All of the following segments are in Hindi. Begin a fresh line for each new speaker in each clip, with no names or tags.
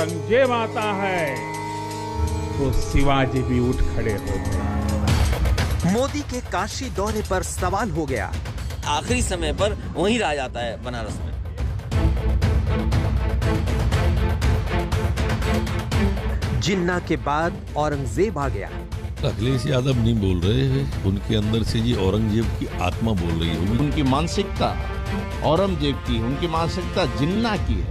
औरंगजेब आता है तो शिवाजी भी उठ खड़े होते हैं।
मोदी के काशी दौरे पर सवाल हो गया।
आखिरी समय पर वहीं राज आता है बनारस में।
जिन्ना के बाद औरंगजेब आ गया।
अखिलेश यादव नहीं बोल रहे हैं, उनके अंदर से ये औरंगजेब की आत्मा बोल रही होगी।
उनकी मानसिकता औरंगजेब की, उनकी मानसिकता जिन्ना की है।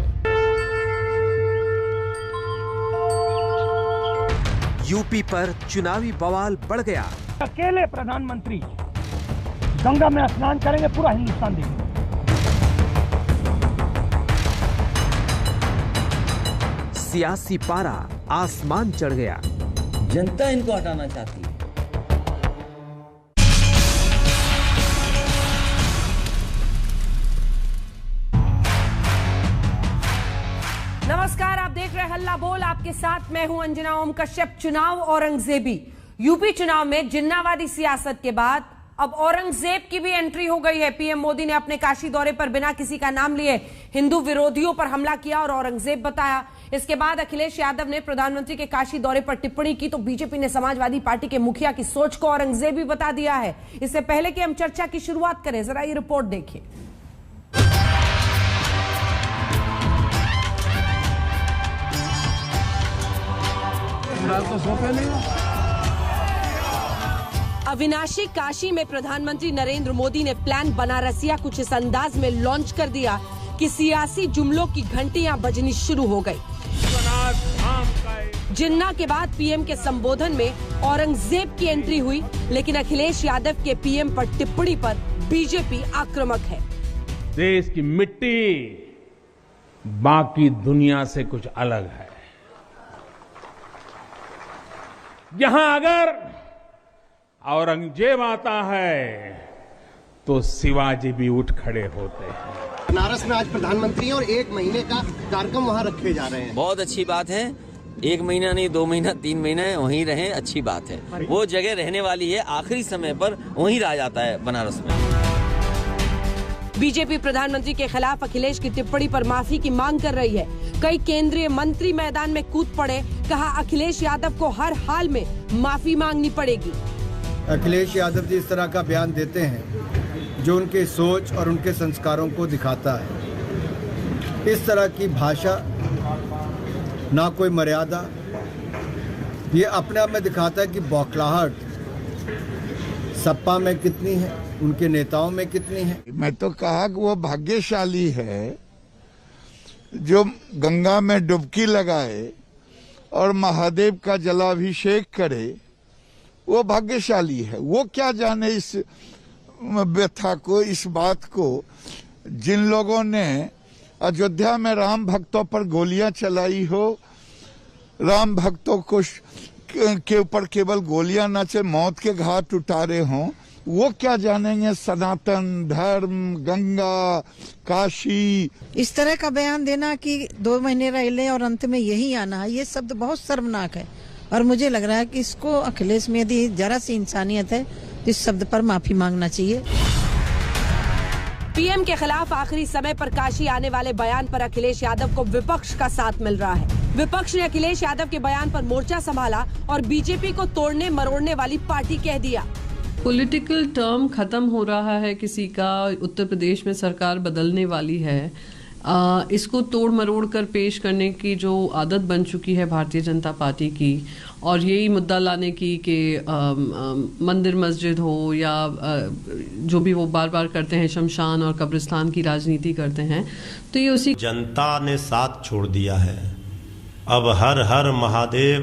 यूपी पर चुनावी बवाल बढ़ गया।
अकेले प्रधानमंत्री गंगा में स्नान करेंगे, पूरा हिंदुस्तान देखेंगे।
सियासी पारा आसमान चढ़ गया।
जनता इनको हटाना चाहती है।
नमस्कार, आप देख रहे हैं हल्ला बोल। आपके साथ मैं हूं अंजना ओम कश्यप। चुनाव औरंगजेबी। यूपी चुनाव में जिन्नावादी सियासत के बाद अब औरंगजेब की भी एंट्री हो गई है। पीएम मोदी ने अपने काशी दौरे पर बिना किसी का नाम लिए हिंदू विरोधियों पर हमला किया और औरंगजेब बताया। इसके बाद अखिलेश यादव ने प्रधानमंत्री के काशी दौरे पर टिप्पणी की तो बीजेपी ने समाजवादी पार्टी के मुखिया की सोच को औरंगजेबी बता दिया है। इससे पहले कि हम चर्चा की शुरुआत करें, जरा ये रिपोर्ट देखिए। अविनाशी काशी में प्रधानमंत्री नरेंद्र मोदी ने प्लान बनारसिया कुछ इस अंदाज में लॉन्च कर दिया कि सियासी जुमलों की घंटियां बजनी शुरू हो गई। जिन्ना के बाद पीएम के संबोधन में औरंगजेब की एंट्री हुई, लेकिन अखिलेश यादव के पीएम पर टिप्पणी पर बीजेपी आक्रामक है।
देश की मिट्टी बाकी दुनिया से कुछ अलग है। यहां अगर औरंगजेब आता है तो शिवाजी भी उठ खड़े होते हैं।
बनारस में आज प्रधानमंत्री और 1 महीने का कार्यक्रम वहां रखे जा रहे हैं।
बहुत अच्छी बात है। 1 महीना नहीं, 2 महीना, 3 महीना वहीं रहे, अच्छी बात है। वो जगह रहने वाली है। आखिरी समय पर वहीं राज आता है बनारस में।
बीजेपी प्रधानमंत्री के खिलाफ अखिलेश की टिप्पणी पर माफी की मांग कर रही है। कई केंद्रीय मंत्री मैदान में कूद पड़े। कहा अखिलेश यादव को हर हाल में माफी मांगनी पड़ेगी।
अखिलेश यादव जी इस तरह का बयान देते हैं जो उनके सोच और उनके संस्कारों को दिखाता है। इस तरह की भाषा, ना कोई मर्यादा, ये अपने आप में दिखाता है कि बौखलाहट सपा में कितनी है, उनके नेताओं में कितनी है।
मैं तो कहा कि वो भाग्यशाली है जो गंगा में डुबकी लगाए और महादेव का जलाभिषेक करे। वो भाग्यशाली है। वो क्या जाने इस व्यथा को, इस बात को, जिन लोगों ने अयोध्या में राम भक्तों पर गोलियां चलाई हो, राम भक्तों को के ऊपर केवल गोलियां न चले, मौत के घाट उतारे हों। वो क्या जानेंगे सनातन धर्म, गंगा, काशी।
इस तरह का बयान देना कि 2 महीने रह ले और अंत में यही आना, ये शब्द बहुत शर्मनाक है। और मुझे लग रहा है कि इसको अखिलेश में यदि जरा सी इंसानियत है तो इस शब्द पर माफी मांगना चाहिए।
पीएम के खिलाफ आखिरी समय पर काशी आने वाले बयान पर अखिलेश यादव को विपक्ष का साथ मिल रहा है। विपक्ष ने अखिलेश यादव के बयान पर मोर्चा संभाला और बीजेपी को तोड़ने मरोड़ने वाली पार्टी कह दिया।
पॉलिटिकल टर्म खत्म हो रहा है किसी का, उत्तर प्रदेश में सरकार बदलने वाली है। इसको तोड़ मरोड़ कर पेश करने की जो आदत बन चुकी है भारतीय जनता पार्टी की, और यही मुद्दा लाने की कि मंदिर मस्जिद हो या जो भी वो बार बार करते हैं, शमशान और कब्रिस्तान की राजनीति करते हैं, तो ये उसी
जनता ने साथ छोड़ दिया है। अब हर हर महादेव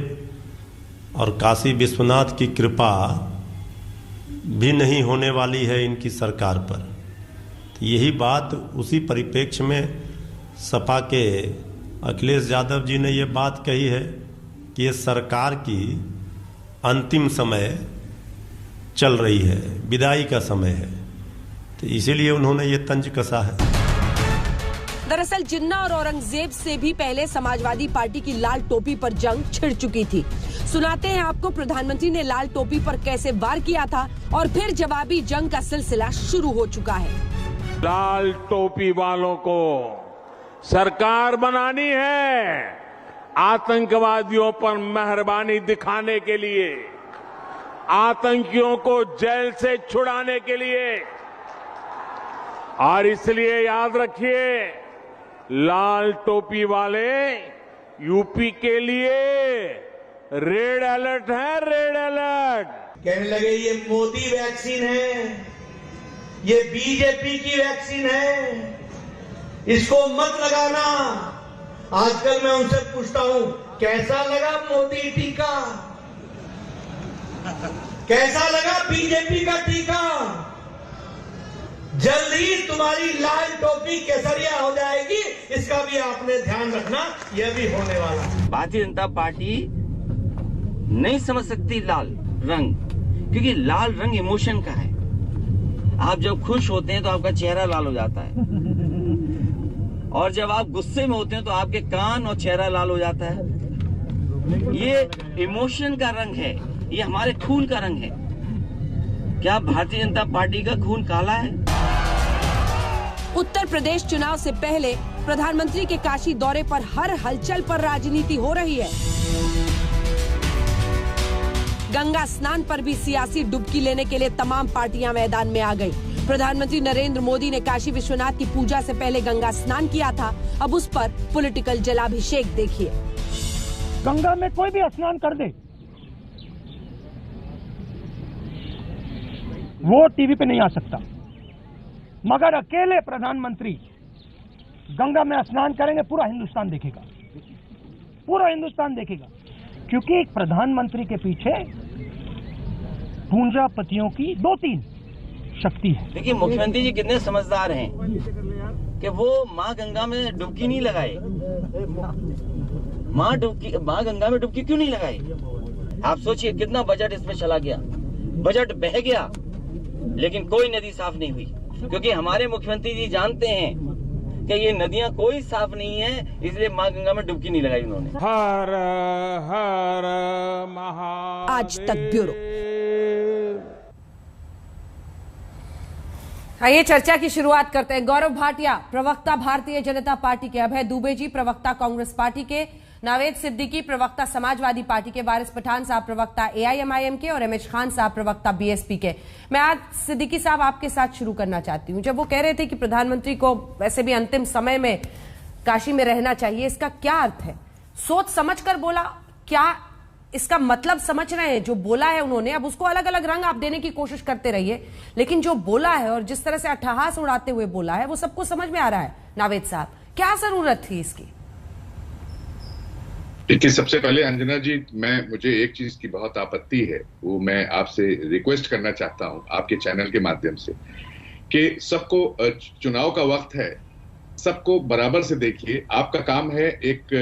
और काशी विश्वनाथ की कृपा भी नहीं होने वाली है इनकी सरकार पर। तो यही बात, उसी परिप्रेक्ष्य में सपा के अखिलेश यादव जी ने ये बात कही है कि ये सरकार की अंतिम समय चल रही है, विदाई का समय है, तो इसीलिए उन्होंने ये तंज कसा है।
दरअसल जिन्ना और औरंगजेब से भी पहले समाजवादी पार्टी की लाल टोपी पर जंग छिड़ चुकी थी। सुनाते हैं आपको प्रधानमंत्री ने लाल टोपी पर कैसे वार किया था और फिर जवाबी जंग का सिलसिला शुरू हो चुका है।
लाल टोपी वालों को सरकार बनानी है, आतंकवादियों पर मेहरबानी दिखाने के लिए, आतंकियों को जेल से छुड़ाने के लिए, और इसलिए याद रखिए, लाल टोपी वाले यूपी के लिए रेड अलर्ट है, रेड अलर्ट।
कहने लगे ये मोदी वैक्सीन है, ये बीजेपी की वैक्सीन है, इसको मत लगाना। आजकल मैं उनसे पूछता हूं, कैसा लगा मोदी टीका, कैसा लगा बीजेपी का टीका? जल्दी तुम्हारी लाल टोपी केसरिया हो जाएगी, इसका भी आपने ध्यान रखना, यह भी होने वाला।
भारतीय जनता पार्टी नहीं समझ सकती लाल रंग, क्योंकि लाल रंग इमोशन का है। आप जब खुश होते हैं तो आपका चेहरा लाल हो जाता है, और जब आप गुस्से में होते हैं तो आपके कान और चेहरा लाल हो जाता है। ये इमोशन का रंग है, ये हमारे खून का रंग है। क्या भारतीय जनता पार्टी का खून काला है?
उत्तर प्रदेश चुनाव से पहले प्रधानमंत्री के काशी दौरे पर हर हलचल पर राजनीति हो रही है। गंगा स्नान पर भी सियासी डुबकी लेने के लिए तमाम पार्टियां मैदान में आ गई। प्रधानमंत्री नरेंद्र मोदी ने काशी विश्वनाथ की पूजा से पहले गंगा स्नान किया था, अब उस पर पॉलिटिकल जलाभिषेक देखिए।
गंगा में कोई भी स्नान कर दे, वो टीवी पे नहीं आ सकता, मगर अकेले प्रधानमंत्री गंगा में स्नान करेंगे, पूरा हिंदुस्तान देखेगा, पूरा हिंदुस्तान देखेगा, क्योंकि एक प्रधानमंत्री के पीछे पूंजीपतियों की 2-3 शक्ति है।
देखिए मुख्यमंत्री जी कितने समझदार हैं कि वो माँ गंगा में डुबकी नहीं लगाए। माँ गंगा में डुबकी क्यों नहीं लगाई? आप सोचिए कितना बजट इसमें चला गया, बजट बह गया, लेकिन कोई नदी साफ नहीं हुई, क्योंकि हमारे मुख्यमंत्री जी जानते हैं कि ये नदियां कोई साफ नहीं है, इसलिए माँ गंगा में डुबकी नहीं लगाई उन्होंने।
हर हर महादेव।
आज तक ब्यूरो। आइए चर्चा की शुरुआत करते हैं। गौरव भाटिया प्रवक्ता भारतीय जनता पार्टी के, अभय दुबे जी प्रवक्ता कांग्रेस पार्टी के, नावेद सिद्दीकी प्रवक्ता समाजवादी पार्टी के, वारिस पठान साहब प्रवक्ता एआईएमआईएम के, और एमएच खान साहब प्रवक्ता बीएसपी के। मैं आज सिद्दीकी साहब आपके साथ शुरू करना चाहती हूं। जब वो कह रहे थे कि प्रधानमंत्री को वैसे भी अंतिम समय में काशी में रहना चाहिए, इसका क्या अर्थ है? सोच समझकर बोला, क्या इसका मतलब समझ रहे हैं? जो बोला है उन्होंने, अब उसको अलग अलग रंग आप देने की कोशिश करते रहिए, लेकिन जो बोला है और जिस तरह से अट्टहास उड़ाते हुए बोला है वो सबको समझ में आ रहा है। नावेद साहब, क्या जरूरत थी इसकी?
देखिए, सबसे पहले अंजना जी, मुझे एक चीज की बहुत आपत्ति है, वो मैं आपसे रिक्वेस्ट करना चाहता हूं आपके चैनल के माध्यम से, कि सबको चुनाव का वक्त है, सबको बराबर से देखिए। आपका काम है एक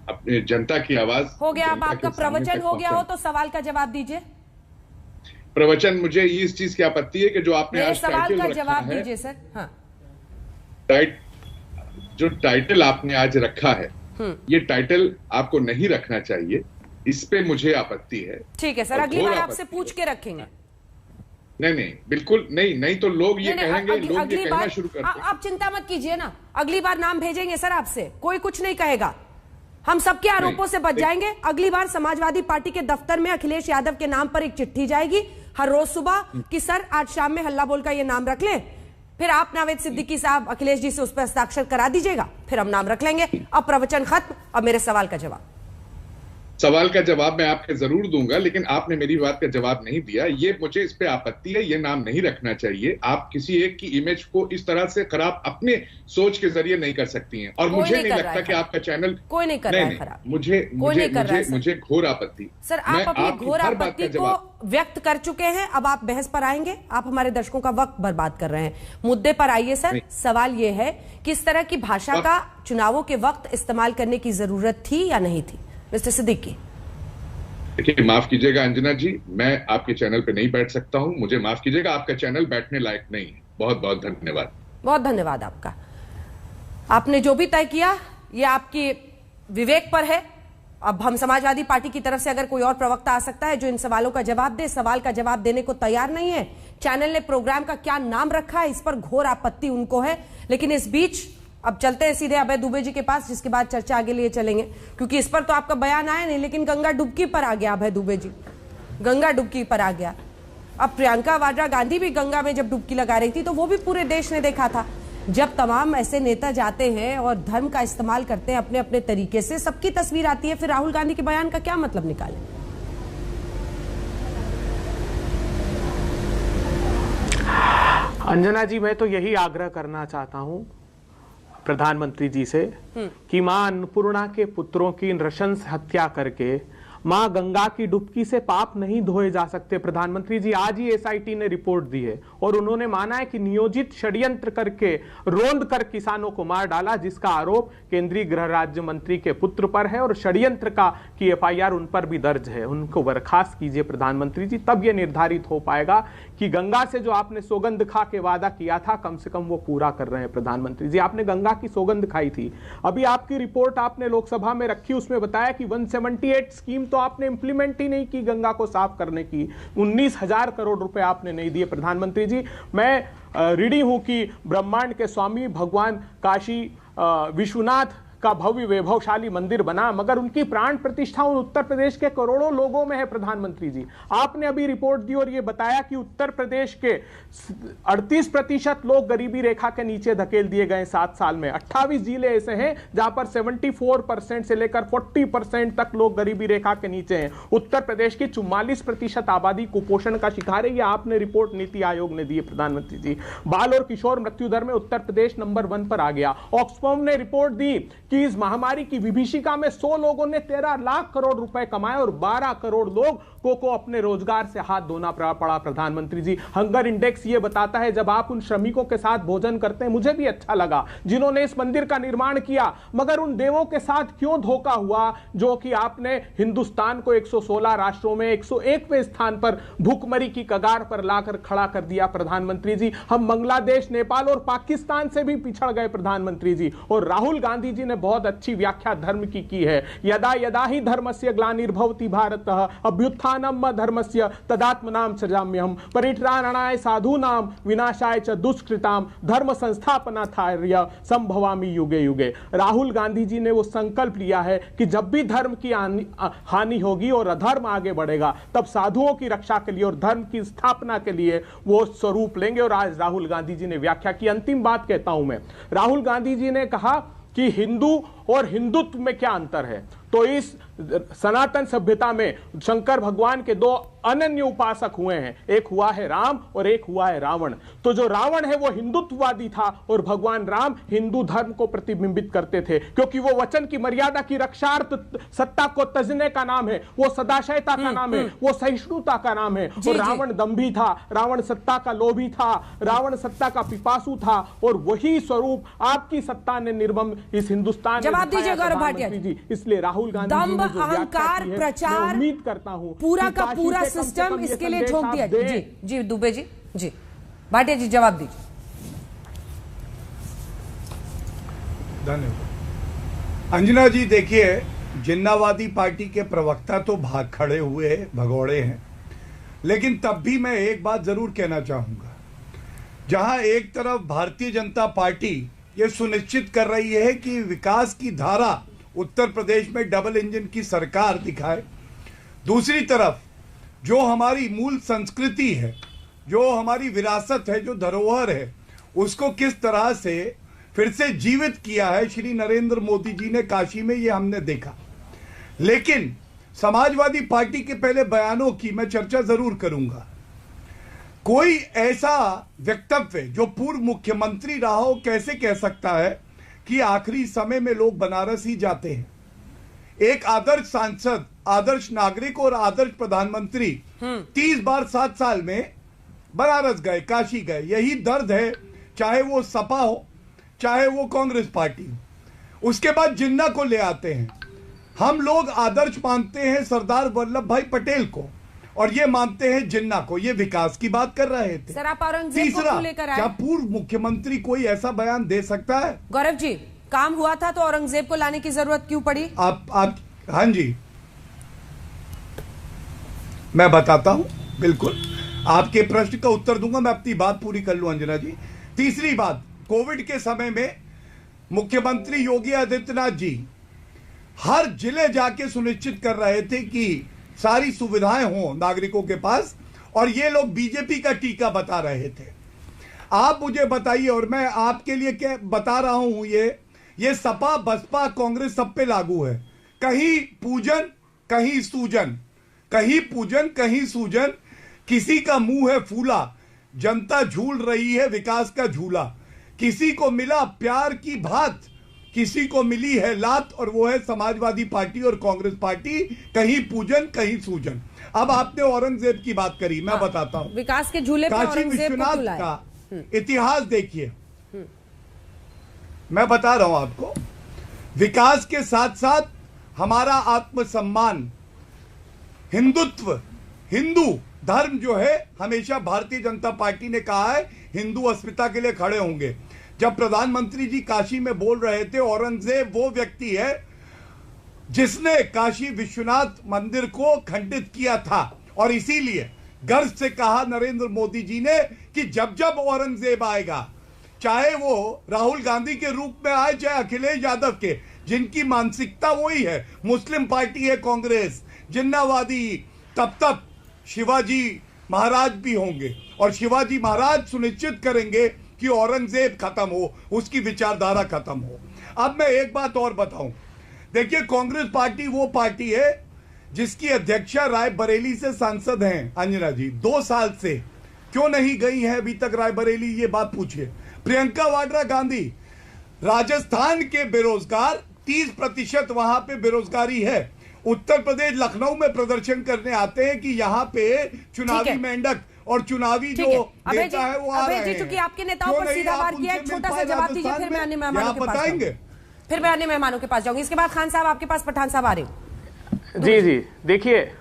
अपने जनता की आवाज।
हो गया, अब आपका प्रवचन हो गया हो तो सवाल का जवाब दीजिए।
प्रवचन, मुझे इस चीज की आपत्ति है कि जो आपने आज
सवाल का जवाब दीजिए सर। हाँ,
जो टाइटल आपने आज रखा है, ये टाइटल आपको नहीं रखना चाहिए, इस पे मुझे आपत्ति है।
ठीक है सर, अगली बार आपसे पूछ के रखेंगे।
नहीं, बिल्कुल नहीं तो लोग ये कहेंगे, लोग ये कहना शुरू कर देंगे।
आप चिंता मत कीजिए ना, अगली बार नाम भेजेंगे सर आपसे, कोई कुछ नहीं कहेगा, हम सबके आरोपों से बच जाएंगे। अगली बार समाजवादी पार्टी के दफ्तर में अखिलेश यादव के नाम पर एक चिट्ठी जाएगी हर रोज सुबह कि सर आज शाम में हल्ला बोल का ये नाम रख लें, फिर आप नावेद सिद्दीकी साहब अखिलेश जी से उस पर हस्ताक्षर करा दीजिएगा, फिर हम नाम रख लेंगे। अब प्रवचन खत्म, अब मेरे सवाल का जवाब।
सवाल का जवाब मैं आपके जरूर दूंगा, लेकिन आपने मेरी बात का जवाब नहीं दिया। ये मुझे इस पे आपत्ति है, ये नाम नहीं रखना चाहिए। आप किसी एक की इमेज को इस तरह से खराब अपने सोच के जरिए नहीं कर सकती हैं, और मुझे नहीं लगता कि आपका चैनल
कोई नहीं कर रहा है खराब।
मुझे घोर आपत्ति।
सर, आप अपनी घोर आपत्ति को व्यक्त कर चुके हैं, अब आप बहस पर आएंगे? आप हमारे दर्शकों का वक्त बर्बाद कर रहे हैं। मुद्दे पर आइए सर। सवाल यह है कि इस तरह की भाषा का चुनावों के वक्त इस्तेमाल करने की जरूरत थी या नहीं थी? मिस्टर सिद्दीकी।
देखिए, माफ कीजिएगा अंजना जी, मैं आपके चैनल पे नहीं बैठ सकता हूं, मुझे माफ कीजिएगा, आपका चैनल बैठने लायक नहीं है। बहुत बहुत धन्यवाद।
बहुत धन्यवाद आपका। आपने जो भी तय किया ये आपकी विवेक पर है। अब हम समाजवादी पार्टी की तरफ से अगर कोई और प्रवक्ता आ सकता है जो इन सवालों का जवाब दे, सवाल का जवाब देने को तैयार नहीं है। चैनल ने प्रोग्राम का क्या नाम रखा है इस पर घोर आपत्ति उनको है, लेकिन इस बीच अब चलते हैं सीधे अभय दुबे जी के पास, जिसके बाद चर्चा आगे लिए चलेंगे, क्योंकि इस पर तो आपका बयान आया नहीं, लेकिन गंगा डुबकी पर आ गया अभय दुबे जी, गंगा डुबकी पर आ गया। अब प्रियंका वाड्रा गांधी भी गंगा में जब डुबकी लगा रही थी तो वो भी पूरे देश ने देखा था। जब तमाम ऐसे नेता जाते हैं और धर्म का इस्तेमाल करते हैं अपने अपने तरीके से, सबकी तस्वीर आती है, फिर राहुल गांधी के बयान का क्या मतलब निकालें?
अंजना जी, मैं तो यही आग्रह करना चाहता हूं प्रधानमंत्री जी से कि मां अन्नपूर्णा के पुत्रों की नृशंस हत्या करके मां गंगा की डुबकी से पाप नहीं धोए जा सकते। प्रधानमंत्री जी, आज ही एसआईटी ने रिपोर्ट दी है और उन्होंने माना है कि नियोजित षड्यंत्र करके रोंद कर किसानों को मार डाला, जिसका आरोप केंद्रीय गृह राज्य मंत्री के पुत्र पर है और षड्यंत्र की एफआईआर उन पर भी दर्ज है। उनको बर्खास्त कीजिए प्रधानमंत्री जी, तब यह निर्धारित हो पाएगा कि गंगा से जो आपने सौगंध खा के वादा किया था, कम से कम वो पूरा कर रहे हैं। प्रधानमंत्री जी, आपने गंगा की सौगंध खाई थी, अभी आपकी रिपोर्ट आपने लोकसभा में रखी, उसमें बताया कि 178 स्कीम तो आपने इंप्लीमेंट ही नहीं की गंगा को साफ करने की। 19,000 करोड़ रुपए आपने नहीं दिए। प्रधानमंत्री जी, मैं ऋणी हूं कि ब्रह्मांड के स्वामी भगवान काशी विश्वनाथ का भव्य वैभवशाली मंदिर बना, मगर उनकी प्राण प्रतिष्ठा उन उत्तर प्रदेश के करोड़ों लोगों में है। प्रधानमंत्री जी, आपने अभी रिपोर्ट दी और यह बताया कि उत्तर प्रदेश के 38% लोग गरीबी रेखा के नीचे धकेल दिए गए 7 साल में। 28 जिले ऐसे हैं जहां पर 74% से लेकर 40% तक लोग गरीबी रेखा के नीचे हैं। उत्तर प्रदेश की 44% आबादी कुपोषण का शिकार है। यह आपने रिपोर्ट नीति आयोग ने दी है। प्रधानमंत्री जी, बाल और किशोर मृत्यु दर में उत्तर प्रदेश नंबर 1 पर आ गया। ऑक्सफैम ने रिपोर्ट दी कि इस महामारी की विभीषिका में 100 लोगों ने 13 लाख करोड़ रुपए कमाए और 12 करोड़ लोग को अपने रोजगार से हाथ धोना पड़ा। प्रधानमंत्री जी, हंगर इंडेक्स ये बताता है, जब आप उन श्रमिकों के साथ भोजन करते हैं, मुझे भी अच्छा लगा जिन्होंने इस मंदिर का निर्माण किया, मगर उन देवों के साथ क्यों धोखा हुआ जो कि आपने हिंदुस्तान को 116 राष्ट्रों में 101वें स्थान पर भूखमरी की कगार पर लाकर खड़ा कर दिया। प्रधानमंत्री जी, हम बांग्लादेश, नेपाल और पाकिस्तान से भी पिछड़ गए। प्रधानमंत्री जी, और राहुल गांधी जी ने बहुत अच्छी व्याख्या धर्म की है। यदा यदा ही धर्मस्य ग्लानिर्भवति भारत अभ्युत्थानम धर्मस्य तदात्मनां सृजाम्यहम् परित्राणाय साधूनां विनाशाय च दुष्कृतां धर्म संस्थापनार्थाय संभवामि युगे युगे। राहुल गांधी जी ने वो संकल्प लिया है कि जब भी धर्म की हानि होगी और अधर्म आगे बढ़ेगा, तब साधुओं की रक्षा के लिए और धर्म की स्थापना के लिए वो स्वरूप लेंगे। और आज राहुल गांधी जी ने व्याख्या की। अंतिम बात कहता हूं मैं, राहुल गांधी जी ने कहा कि हिंदू और हिंदुत्व में क्या अंतर है, तो इस सनातन सभ्यता में शंकर भगवान के 2 अनन्य उपासक हुए हैं, एक हुआ है राम और एक हुआ है रावण। तो जो रावण है वो हिंदुत्ववादी था और भगवान राम हिंदू धर्म को प्रतिबिंबित करते थे, क्योंकि वो वचन की मर्यादा की रक्षार्थ सत्ता को तजने का नाम है, वो सदाशयता का नाम है, वो सहिष्णुता का नाम है। और रावण दंभी था, रावण सत्ता का लोभी था, रावण सत्ता का पिपासु था, और वही स्वरूप आपकी सत्ता ने निर्मम इस हिंदुस्तान में
जवाब दीजिए गौरव भाटिया जी।
इसलिए राहुल गांधी जी ने जो
अहंकार प्रचार,
उम्मीद करता हूं
पूरा का पूरा सिस्टम इसके लिए झोंक दिया। जी दुबे जी भाटिया जी जवाब दीजिए।
धन्यवाद। अंजना जी, देखिए, जिन्नावादी पार्टी के प्रवक्ता तो भाग खड़े हुए भगौड़े हैं, लेकिन तब भी मैं एक बात जरूर कहना चाहूंगा। जहां एक तरफ भारतीय जनता पार्टी ये सुनिश्चित कर रही है कि विकास की धारा उत्तर प्रदेश में डबल इंजन की सरकार दिखाए, दूसरी तरफ जो हमारी मूल संस्कृति है, जो हमारी विरासत है, जो धरोहर है, उसको किस तरह से फिर से जीवित किया है श्री नरेंद्र मोदी जी ने काशी में, ये हमने देखा। लेकिन समाजवादी पार्टी के पहले बयानों की मैं चर्चा जरूर करूंगा। कोई ऐसा वक्तव्य जो पूर्व मुख्यमंत्री रहा हो कैसे कह सकता है कि आखिरी समय में लोग बनारस ही जाते हैं? एक आदर्श सांसद, आदर्श नागरिक और आदर्श प्रधानमंत्री 30 बार 7 साल में बनारस गए, काशी गए। यही दर्द है, चाहे वो सपा हो, चाहे वो कांग्रेस पार्टी हो। उसके बाद जिन्ना को ले आते हैं। हम लोग आदर्श मानते हैं सरदार वल्लभ भाई पटेल को और ये मानते हैं जिन्ना को। ये विकास की बात कर रहे थे।
सर, आप औरंगजेब को क्यों लेकर आए?
क्या पूर्व मुख्यमंत्री कोई ऐसा बयान दे सकता है?
गौरव जी, काम हुआ था तो औरंगजेब को लाने की जरूरत क्यों पड़ी?
आप हाँ जी, मैं बताता हूं, बिल्कुल आपके प्रश्न का उत्तर दूंगा। मैं अपनी बात पूरी कर लूं अंजना जी। तीसरी बात, कोविड के समय में मुख्यमंत्री योगी आदित्यनाथ जी हर जिले जाके सुनिश्चित कर रहे थे कि सारी सुविधाएं हों नागरिकों के पास, और ये लोग बीजेपी का टीका बता रहे थे। आप मुझे बताइए, और मैं आपके लिए क्या बता रहा हूं, ये सपा बसपा कांग्रेस सब पे लागू है। कहीं पूजन कहीं सूजन, कहीं पूजन कहीं सूजन, किसी का मुंह है फूला, जनता झूल रही है विकास का झूला। किसी को मिला प्यार की भात, किसी को मिली है लात, और वो है समाजवादी पार्टी और कांग्रेस पार्टी। कहीं पूजन कहीं सूजन। अब आपने औरंगजेब की बात करी, मैं बताता हूं
विकास के झूले पे
काशी
औरंगजेब को
विश्वनाथ
बुलाया।
का इतिहास देखिए। मैं बता रहा हूं आपको, विकास के साथ साथ हमारा आत्मसम्मान, हिंदुत्व, हिंदू धर्म जो है, हमेशा भारतीय जनता पार्टी ने कहा है हिंदू अस्मिता के लिए खड़े होंगे। जब प्रधानमंत्री जी काशी में बोल रहे थे, औरंगजेब वो व्यक्ति है जिसने काशी विश्वनाथ मंदिर को खंडित किया था, और इसीलिए गर्व से कहा नरेंद्र मोदी जी ने कि जब जब औरंगजेब आएगा, चाहे वो राहुल गांधी के रूप में आए चाहे अखिलेश यादव के, जिनकी मानसिकता वही है, मुस्लिम पार्टी है कांग्रेस, जिन्नावादी, तब शिवाजी महाराज भी होंगे, और शिवाजी महाराज सुनिश्चित करेंगे कि औरंगजेब खत्म हो, उसकी विचारधारा खत्म हो। अब मैं एक बात और बताऊं, देखिए कांग्रेस पार्टी वो पार्टी है जिसकी अध्यक्षा रायबरेली से सांसद हैं अंजना जी, 2 साल से क्यों नहीं गई है अभी तक रायबरेली, ये बात पूछिए। प्रियंका वाड्रा गांधी, राजस्थान के बेरोजगार 30% वहां पे बेरोजगारी है। उत्तर प्रदेश लखनऊ में प्रदर्शन करने आते हैं कि यहाँ पे चुनावी मेंढक और चुनावी जो नेता है वो आ रहे हैं।
चूंकि आपके नेताओं पर सीधा वार किया, एक छोटा सा जवाब दीजिए, फिर मैं अन्य मेहमानों के पास
बताएंगे,
फिर मैं अन्य मेहमानों के पास जाऊंगी। इसके बाद खान साहब आपके पास, पठान साहब आ रहे हो।
जी देखिए,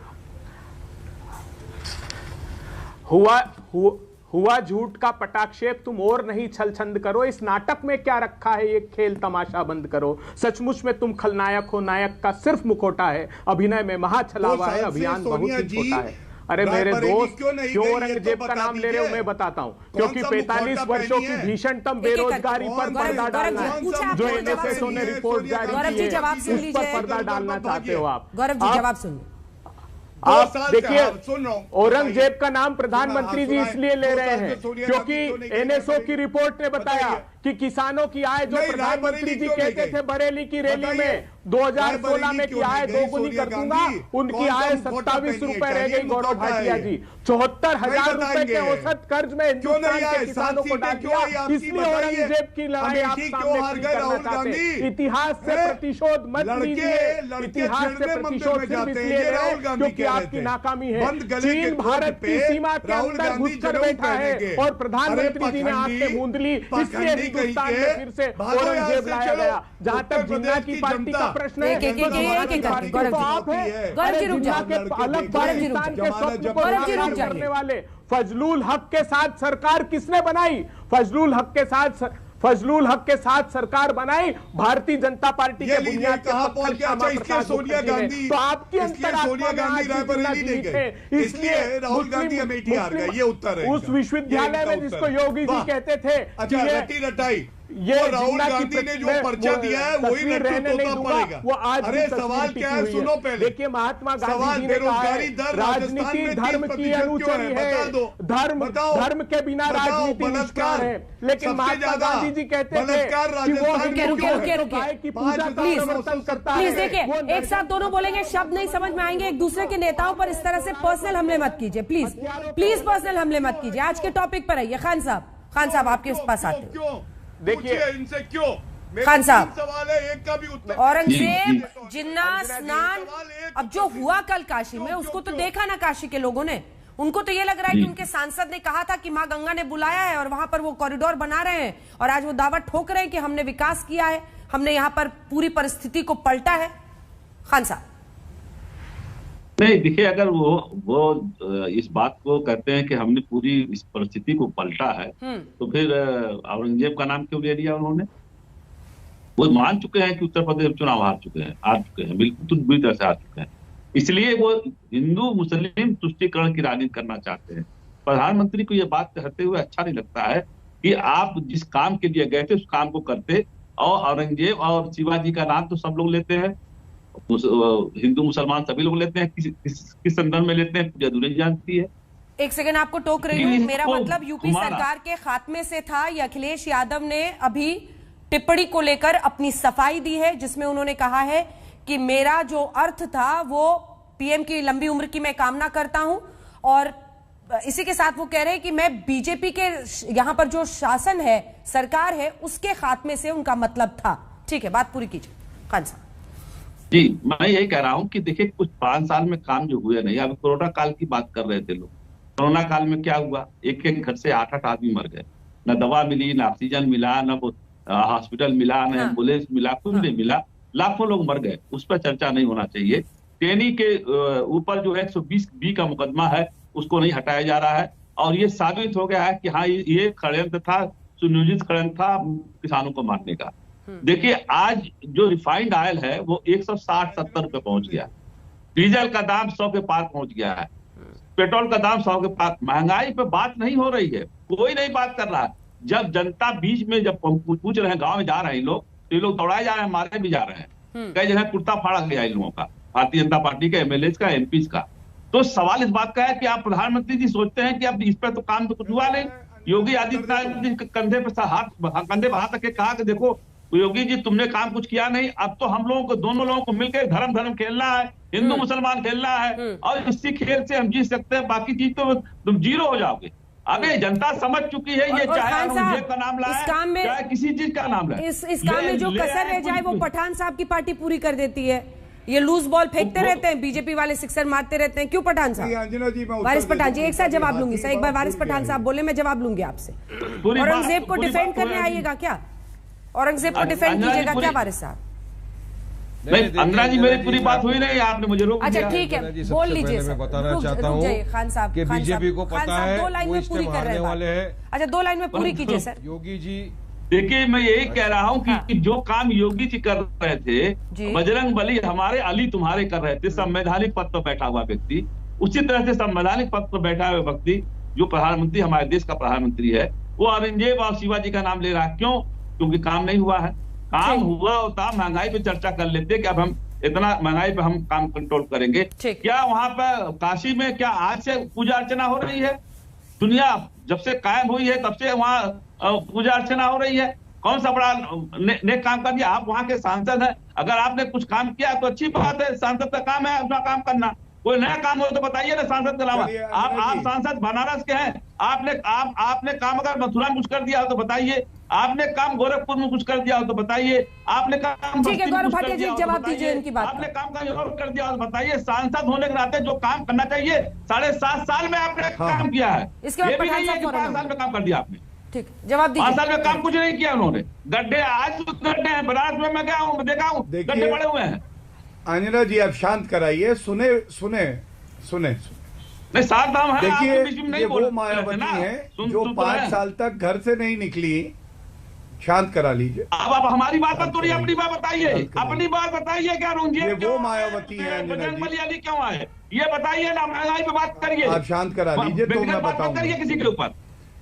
हुआ झूठ का पटाक्षेप तुम और नहीं छल छंद करो। इस नाटक में क्या रखा है ये खेल तमाशा बंद करो। सचमुच में तुम खलनायक हो, नायक का सिर्फ मुखौटा है, अभिनय में महाछलावा है, अभियान बहुत ही छोटा है। अरे मेरे दोस्त, क्यों औरंगजेब का नाम ले रहे हो मैं बताता हूँ, क्योंकि 45 वर्षों की भीषणतम बेरोजगारी पर पर्दा डालना है, जो एनएसएसओ ने रिपोर्ट जारी की है उस पर पर्दा डालना चाहते हो आप।
गौरव जी जवाब सुनिए।
आप देखिए, औरंगजेब का नाम प्रधानमंत्री जी इसलिए ले रहे हैं क्योंकि एनएसओ की रिपोर्ट ने बताया कि किसानों की आय जो प्रधानमंत्री जी कहते थे बरेली की रैली में 2016 में की आय दोगुनी कर दूंगा, उनकी आय 27 रुपए रह गई। गौरव भाटिया जी 74,000 रुपए के औसत कर्ज में हिंदुस्तान के किसानों को डाल दिया। इसलिए औरंगजेब की लड़ाई आप सामने करना चाहते हैं। इतिहास से प्रतिशोध मत लीजिए, इतिहास से प्रतिशोध सिर्फ इसलिए ले रहे हैं क्योंकि आपकी नाकामी है। चीन भारत की सीमा के अंदर घुसकर बैठा है और प्रधानमंत्री जी ने आंखें मूंद ली, इसलिए हिंदुस्तान में फिर से औरंगजेब लाया गया। जहां तक जिन्ना की पार्टी का प्रश्न है, तो आप है अलग पाकिस्तान के स्वप्न को साकार करने वाले। फजलुल हक के साथ सरकार किसने बनाई? फजलुल हक के साथ सरकार बनाई भारतीय जनता पार्टी के बुनियाद
सोनिया गांधी,
तो आपकी
इसलिए राहुल गांधी अमेठी हार गए, ये उत्तर है।
उस विश्वविद्यालय में जिसको योगी जी कहते थे
अच्छा रटी ये राहुल गांधी ने जो पर्चा दिया है वही रहने पड़ेगा।
वो आज
अरे सवाल क्या है सुनो पहले।
देखिए महात्मा गांधी जी ने कहा है राजनीति धर्म की अनुचरी है, धर्म के बिना राजनीति निष्काम है। लेकिन महात्मा गांधी जी कहते थे कि वो की पूजा का समर्थन करता है।
प्लीज देखिए, एक साथ दोनों बोलेंगे, शब्द नहीं समझ में आएंगे। एक दूसरे के नेताओं पर इस तरह से पर्सनल हमले मत कीजिए, प्लीज पर्सनल हमले मत कीजिए। आज के टॉपिक पर आइए। खान साहब आपके पास आते हैं।
देखिए इनसे क्यों
खान साहब,
सवाल है, एक का भी उत्तर।
औरंगजेब, जिन्ना, स्नान, अब जो हुआ कल काशी में उसको तो देखा ना काशी के लोगों ने। उनको तो ये लग रहा है कि उनके सांसद ने कहा था कि मां गंगा ने बुलाया है और वहां पर वो कॉरिडोर बना रहे हैं, और आज वो दावा ठोक रहे हैं कि हमने विकास किया है, हमने यहां पर पूरी परिस्थिति को पलटा है। खान साहब
नहीं, देखिए अगर वो इस बात को कहते हैं कि हमने पूरी इस परिस्थिति को पलटा है, तो फिर औरंगजेब का नाम क्यों ले लिया उन्होंने? वो मान चुके हैं कि उत्तर प्रदेश चुनाव हार चुके हैं, बिल्कुल बुरी तरह से हार चुके हैं। इसलिए वो हिंदू मुस्लिम तुष्टीकरण की राजनीति करना चाहते हैं। प्रधानमंत्री को यह बात कहते हुए अच्छा नहीं लगता है कि आप जिस काम के लिए गए थे उस काम को करते और औरंगजेब और शिवाजी का नाम तो सब लोग लेते हैं, हिंदू मुसलमान सभी लोग लेते हैं, किस संदर्भ में लेते हैं पूजा दुनिया जानती है।
एक सेकंड आपको टोक रही हूँ, मेरा मतलब यूपी सरकार के खात्मे से था। ये अखिलेश यादव ने अभी टिप्पणी को लेकर अपनी सफाई दी है, जिसमें उन्होंने कहा है कि मेरा जो अर्थ था वो पीएम की लंबी उम्र की मैं कामना करता हूं, और इसी के साथ वो कह रहे हैं कि मैं बीजेपी के यहां पर जो शासन है, सरकार है, उसके खात्मे से उनका मतलब था। ठीक है, बात पूरी कीजिए खान साहब।
जी, मैं यही कह रहा हूं कि देखिए कुछ 5 साल में काम जो हुए नहीं। अभी कोरोना काल की बात कर रहे थे लोग, कोरोना काल में क्या हुआ, एक एक घर से 8-8 आदमी मर गए, न दवा मिली, न ऑक्सीजन मिला, न हॉस्पिटल मिला, न एम्बुलेंस मिला, कुछ नहीं मिला, लाखों लोग मर गए। उस पर चर्चा नहीं होना चाहिए। टेनी के ऊपर जो 120B का मुकदमा है उसको नहीं हटाया जा रहा है, और ये साबित हो गया है कि हाँ ये षड्यंत्र था, सुनियोजित षड्यंत्र था किसानों को मारने का। देखिए आज जो रिफाइंड ऑयल है वो 160-170 रुपए पहुंच गया, डीजल का दाम 100 के पार पहुंच गया है, पेट्रोल का दाम 100 के पार। महंगाई पे बात नहीं हो रही है, कोई नहीं बात कर रहा है। जब जनता बीच में जब पूछ रहे हैं, गांव में जा रहे हैं लोग, तो ये लोग दौड़ाए जा रहे हैं, मारे भी जा रहे हैं। कई जगह कुर्ता फाड़ा गया इन लोगों का, भारतीय जनता पार्टी के एमएलए का, एमपी का। तो सवाल इस बात का है कि आप प्रधानमंत्री जी सोचते हैं कि अब इस पर तो काम तो कुछ हुआ नहीं। योगी आदित्यनाथ जी कंधे पर हाथ रख के कहा कि देखो योगी जी तुमने काम कुछ किया नहीं, अब तो हम लोगों को, दोनों लोगों को मिलकर धर्म खेलना है, हिंदू मुसलमान खेलना है, और इसी खेल से हम जीत सकते हैं, बाकी चीज तो तुम जीरो हो जाओगे। अबे जनता समझ चुकी है, ये चाहे औरंगजेब का नाम लाए, चाहे किसी चीज का नाम लाए,
इस काम में जो कसर रह जाए वो पठान साहब की पार्टी पूरी कर देती है। ये लूज बॉल फेंकते रहते हैं, बीजेपी वाले सिक्सर मारते रहते हैं, क्यों पठान साहब? वारिस पठान जी एक साथ जवाब लूंगी सर, एक बार वारिस पठान साहब बोले, मैं जवाब लूंगी आपसे। औरंगजेब को डिफेंड करने आइएगा क्या? औरंगजेब को डिफेंड कीजिएगा क्या वारिस साहब?
नहीं अंजना जी, मेरी पूरी बात हुई नहीं, आपने मुझे रोक दिया।
अच्छा ठीक है, बोल लीजिए सर।
मैं बताना चाहता हूँ
खान साहब
कि बीजेपी को पता है
2 लाइन में पूरी कर रहे हैं। अच्छा 2 लाइन में पूरी कीजिए सर।
योगी जी
देखिए मैं यही कह रहा हूँ कि जो काम योगी जी कर रहे थे, बजरंग बली हमारे, अली तुम्हारे कर रहे थे, संवैधानिक पद पर बैठा हुआ व्यक्ति। उसी तरह से संवैधानिक पद पर बैठा हुआ व्यक्ति जो प्रधानमंत्री, हमारे देश का प्रधानमंत्री है, वो औरंगजेब और शिवाजी का नाम ले रहा है। क्यों? क्योंकि काम नहीं हुआ है। काम हुआ होता महंगाई पे चर्चा कर लेते कि अब हम इतना महंगाई पे हम काम कंट्रोल करेंगे। क्या वहां पर काशी में क्या आज से पूजा अर्चना हो रही है? दुनिया जब से कायम हुई है तब से वहाँ पूजा अर्चना हो रही है। कौन सा बड़ा नेक काम कर दिया? आप वहाँ के सांसद हैं, अगर आपने कुछ काम किया तो अच्छी बात है, सांसद का काम है अपना काम करना। कोई नया काम हो तो बताइए ना सांसद के अलावा। आप सांसद बनारस के हैं, आपने काम अगर मथुरा में कुछ कर दिया हो तो बताइए, आपने काम गोरखपुर में कुछ कर दिया हो तो बताइए, आपने काम
ठीक है गौरव भाटिया जी जवाब दीजिए इनकी बात।
आपने काम कर दिया हो तो बताइए। सांसद होने के नाते जो काम करना चाहिए 7.5 साल में आपने काम किया है,
इसके बाद
5 साल में काम कर दिया आपने।
ठीक, जवाब दीजिए।
5 साल में काम कुछ नहीं किया उन्होंने। गड्ढे आज गड्ढे हैं, बनारस में मैं गया हूँ, देखा हूँ गड्ढे पड़े हुए हैं।
अंजना जी आप शांत कराइए, सुने
नहीं सात धाम है।
देखिए ये वो मायावती है जो 5 साल तक घर से नहीं निकली। शांत करा लीजिए।
अब आप हमारी बात मत करिए, अपनी बात बताइए, अपनी बात बताइए। क्या
ये वो मायावती है अंजना जी,
क्यों आए ये बताइए ना। महंगाई पे बात करिए,
आप शांत करा लीजिए तो मैं बताऊंगा।
करिए किसी के ऊपर,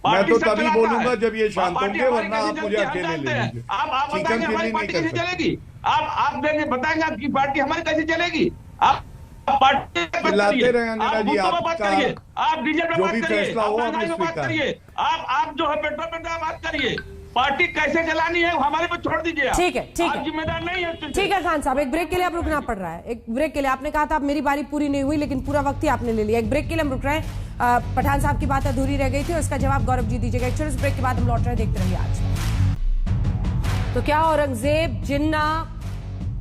मैं तो तभी बोलूंगा जब ये शांत होंगे, वरना आप मुझे अकेले ले लीजिए।
आप बताएंगे हमारी पार्टी कैसे चलेगी? आप बताएंगे आपकी पार्टी हमारी कैसे चलेगी? आप
चिल्लाते रहे अंजना जी,
आप डीजल पे
जो भी फैसला हो आप
बात करिए, आप जो है पेट्रोल पे बात करिए। पार्टी कैसे चलानी है हमारे पे छोड़ दीजिए।
ठीक है, ठीक है,
जिम्मेदार नहीं है।
ठीक है खान साहब, एक ब्रेक के लिए आप रुकना पड़ रहा है। एक ब्रेक के लिए आपने कहा था अब मेरी बारी पूरी नहीं हुई, लेकिन पूरा वक्त ही आपने ले लिया। एक ब्रेक के लिए हम रुक रहे हैं। पठान साहब की बात अधूरी रह गई थी और इसका जवाब गौरव जी दीजिएगा। एक छोटे से ब्रेक के बाद हम लौट रहे हैं, देखते रहिए आज। तो क्या औरंगजेब, जिन्ना,